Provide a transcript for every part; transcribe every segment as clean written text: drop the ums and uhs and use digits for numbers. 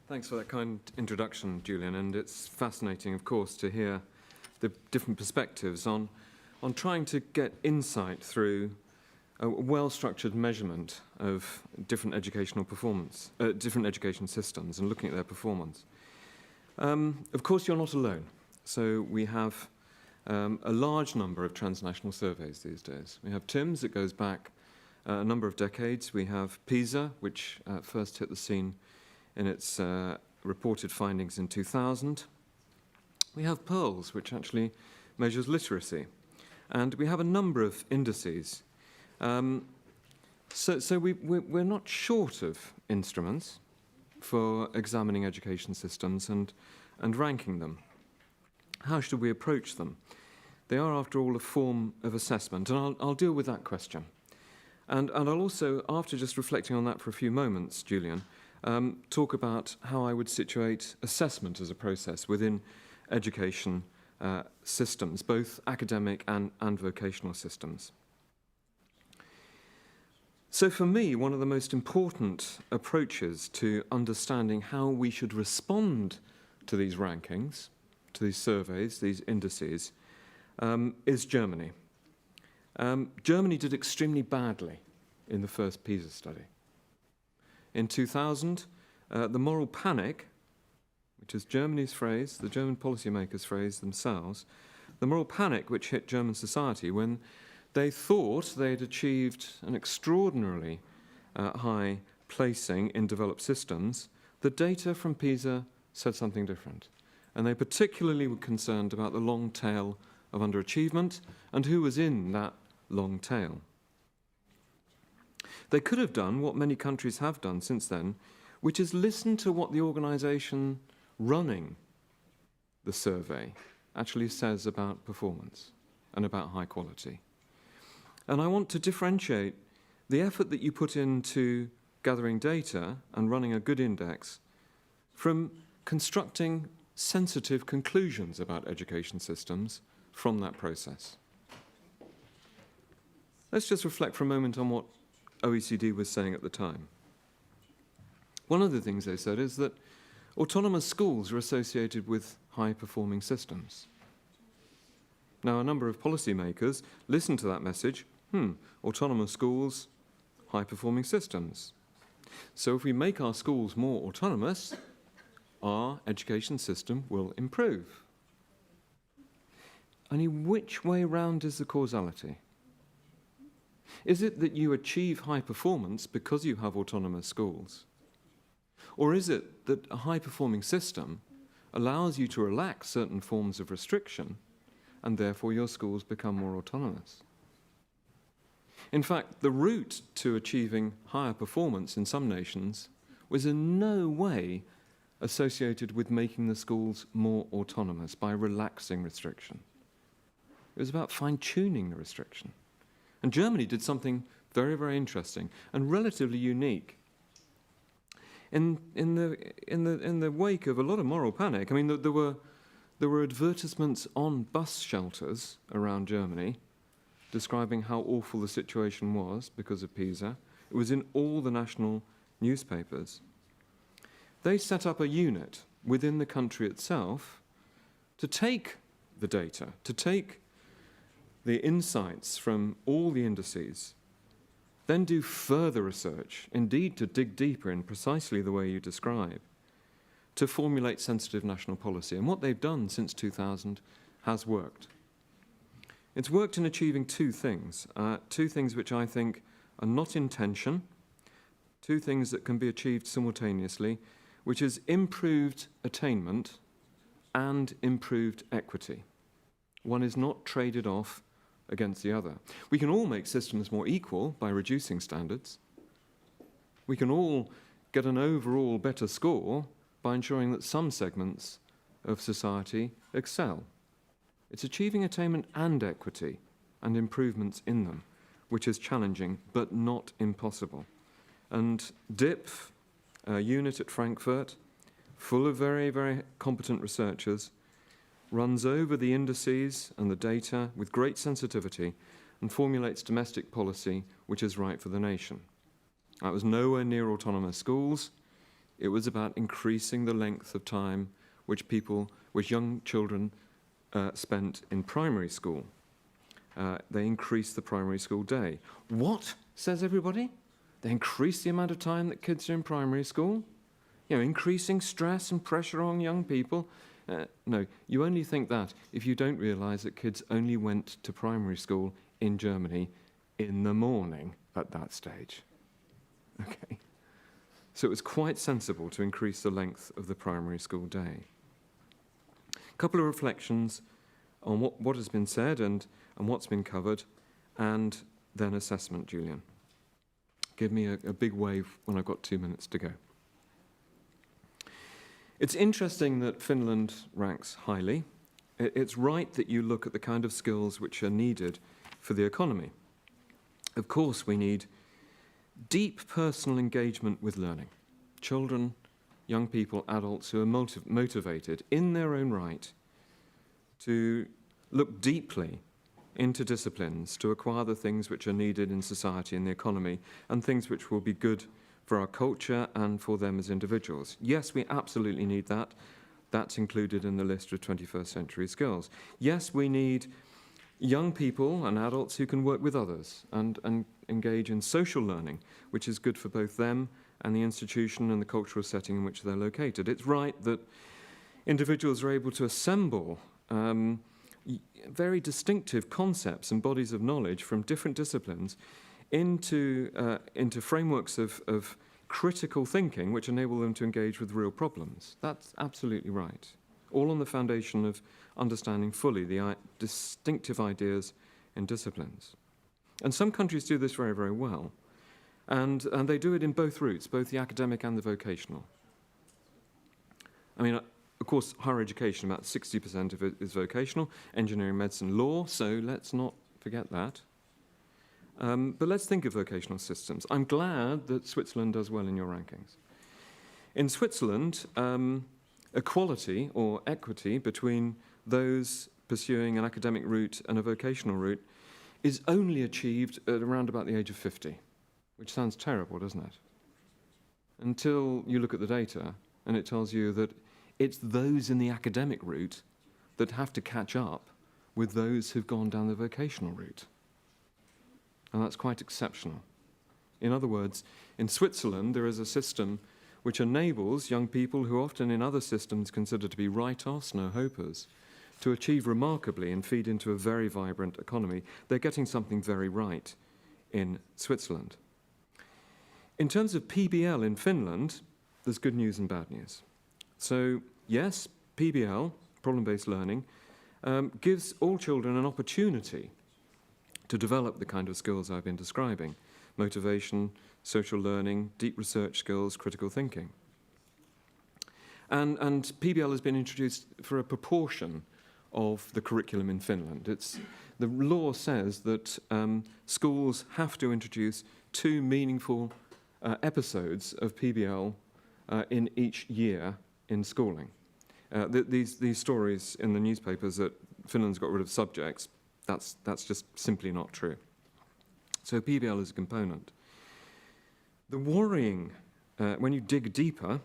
Thanks for that kind introduction, Julian, and it's fascinating, of course, to hear the different perspectives on trying to get insight through a well-structured measurement of different educational performance, different education systems, and looking at their performance. Of course, you're not alone. So we have a large number of transnational surveys these days. We have TIMSS that goes back a number of decades. We have PISA, which first hit the scene in its reported findings in 2000. We have PEARLS, which actually measures literacy. And we have a number of indices. So we're not short of instruments for examining education systems and ranking them. How should we approach them? They are, after all, a form of assessment, and I'll deal with that question. And I'll also, after just reflecting on that for a few moments, Julian, talk about how I would situate assessment as a process within education systems, both academic and vocational systems. So for me, one of the most important approaches to understanding how we should respond to these rankings, to these surveys, these indices, is Germany. Germany did extremely badly in the first PISA study. In 2000, the moral panic, which is Germany's phrase, the German policymakers' phrase themselves, the moral panic which hit German society when they thought they had achieved an extraordinarily high placing in developed systems, the data from PISA said something different. And they particularly were concerned about the long tail of underachievement and who was in that long tail. They could have done what many countries have done since then, which is listen to what the organisation running the survey actually says about performance and about high quality. And I want to differentiate the effort that you put into gathering data and running a good index from constructing sensitive conclusions about education systems from that process. Let's just reflect for a moment on what OECD was saying at the time. One of the things they said is that autonomous schools are associated with high-performing systems. Now, a number of policymakers listened to that message, autonomous schools, high-performing systems. So if we make our schools more autonomous, our education system will improve. And in which way round is the causality? Is it that you achieve high performance because you have autonomous schools? Or is it that a high-performing system allows you to relax certain forms of restriction and therefore your schools become more autonomous? In fact, the route to achieving higher performance in some nations was in no way associated with making the schools more autonomous by relaxing restriction. It was about fine-tuning the restriction. And Germany did something very, very interesting and relatively unique. In the wake of a lot of moral panic, I mean, there were advertisements on bus shelters around Germany describing how awful the situation was because of PISA. It was in all the national newspapers. They set up a unit within the country itself to take the data, to take the insights from all the indices, then do further research, indeed to dig deeper in precisely the way you describe, to formulate sensitive national policy. And what they've done since 2000 has worked. It's worked in achieving two things which I think are not in tension, two things that can be achieved simultaneously, which is improved attainment and improved equity. One is not traded off against the other. We can all make systems more equal by reducing standards. We can all get an overall better score by ensuring that some segments of society excel. It's achieving attainment and equity and improvements in them, which is challenging but not impossible. And DIPF, a unit at Frankfurt, full of very, very competent researchers, runs over the indices and the data with great sensitivity and formulates domestic policy which is right for the nation. That was nowhere near autonomous schools. It was about increasing the length of time which young children spent in primary school. They increased the primary school day. What, says everybody? They increase the amount of time that kids are in primary school? You know, increasing stress and pressure on young people? No, you only think that if you don't realise that kids only went to primary school in Germany in the morning at that stage. Okay. So it was quite sensible to increase the length of the primary school day. A couple of reflections on what has been said and what's been covered, and then assessment, Julian. Give me a big wave when I've got 2 minutes to go. It's interesting that Finland ranks highly. It's right that you look at the kind of skills which are needed for the economy. Of course, we need deep personal engagement with learning. Children, young people, adults who are motivated in their own right to look deeply into disciplines to acquire the things which are needed in society and the economy, and things which will be good for our culture and for them as individuals. Yes, we absolutely need that. That's included in the list of 21st century skills. Yes, we need young people and adults who can work with others and engage in social learning, which is good for both them and the institution and the cultural setting in which they're located. It's right that individuals are able to assemble very distinctive concepts and bodies of knowledge from different disciplines into frameworks of critical thinking which enable them to engage with real problems. That's absolutely right. All on the foundation of understanding fully the distinctive ideas in disciplines. And some countries do this very, very well. And they do it in both routes, both the academic and the vocational. I mean, of course, higher education, about 60% of it is vocational, engineering, medicine, law, so let's not forget that. But let's think of vocational systems. I'm glad that Switzerland does well in your rankings. In Switzerland, equality or equity between those pursuing an academic route and a vocational route is only achieved at around about the age of 50, which sounds terrible, doesn't it? Until you look at the data and it tells you that it's those in the academic route that have to catch up with those who've gone down the vocational route. And that's quite exceptional. In other words, in Switzerland, there is a system which enables young people who often in other systems considered to be write-offs, no-hopers, to achieve remarkably and feed into a very vibrant economy. They're getting something very right in Switzerland. In terms of PBL in Finland, there's good news and bad news. So, yes, PBL, problem-based learning, gives all children an opportunity to develop the kind of skills I've been describing: motivation, social learning, deep research skills, critical thinking. And PBL has been introduced for a proportion of the curriculum in Finland. The law says that schools have to introduce 2 meaningful episodes of PBL in each year in schooling. These stories in the newspapers that Finland's got rid of subjects, that's just simply not true. So PBL is a component. The worrying, when you dig deeper,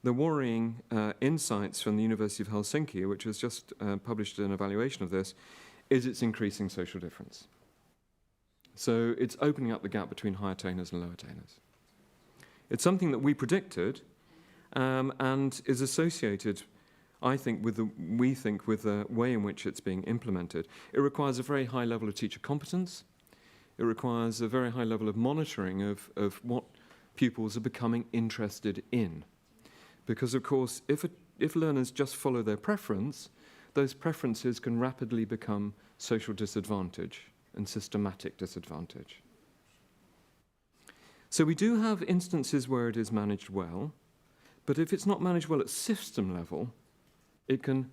the worrying insights from the University of Helsinki, which has just published an evaluation of this, is it's increasing social difference. So it's opening up the gap between high attainers and low attainers. It's something that we predicted and is associated, I think, with the way in which it's being implemented. It requires a very high level of teacher competence. It requires a very high level of monitoring of what pupils are becoming interested in. Because, of course, if learners just follow their preference, those preferences can rapidly become social disadvantage and systematic disadvantage. So we do have instances where it is managed well, but if it's not managed well at system level, it can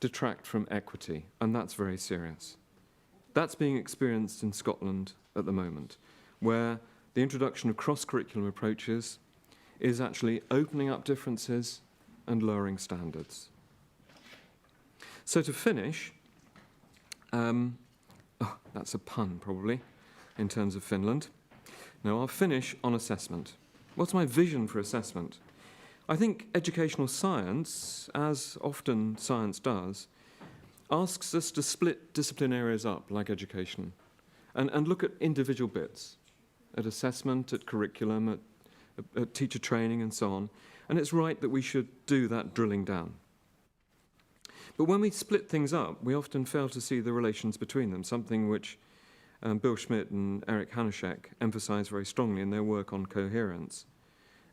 detract from equity, and that's very serious. That's being experienced in Scotland at the moment, where the introduction of cross-curriculum approaches is actually opening up differences and lowering standards. So to finish, that's a pun probably in terms of Finland. Now I'll finish on assessment. What's my vision for assessment? I think educational science, as often science does, asks us to split discipline areas up, like education, and look at individual bits, at assessment, at curriculum, at teacher training, and so on. And it's right that we should do that drilling down. But when we split things up, we often fail to see the relations between them, something which Bill Schmidt and Eric Hanushek emphasize very strongly in their work on coherence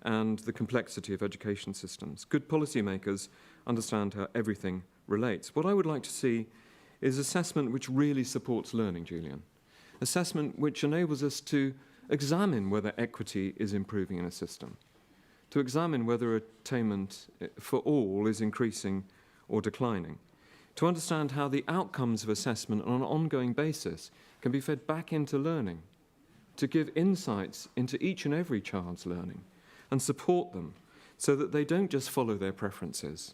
and the complexity of education systems. Good policymakers understand how everything relates. What I would like to see is assessment which really supports learning, Julian. Assessment which enables us to examine whether equity is improving in a system, to examine whether attainment for all is increasing or declining, to understand how the outcomes of assessment on an ongoing basis can be fed back into learning, to give insights into each and every child's learning and support them so that they don't just follow their preferences,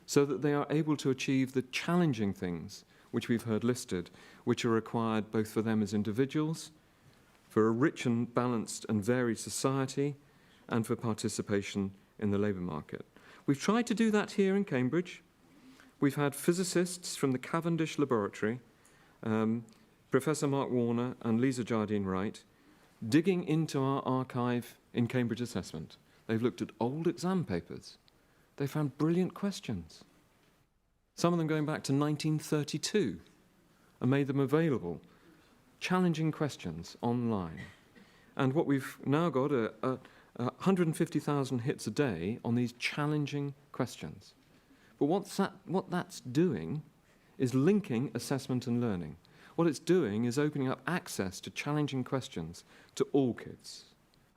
so that they are able to achieve the challenging things which we've heard listed, which are required both for them as individuals, for a rich and balanced and varied society, and for participation in the labour market. We've tried to do that here in Cambridge. We've had physicists from the Cavendish Laboratory, Professor Mark Warner and Lisa Jardine-Wright, digging into our archive in Cambridge Assessment. They've looked at old exam papers. They found brilliant questions, some of them going back to 1932, and made them available, challenging questions online. And what we've now got are 150,000 hits a day on these challenging questions. But what that's doing is linking assessment and learning. What it's doing is opening up access to challenging questions to all kids,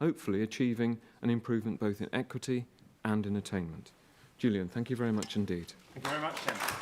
hopefully achieving an improvement both in equity and in attainment. Julian, thank you very much indeed. Thank you very much, Tim.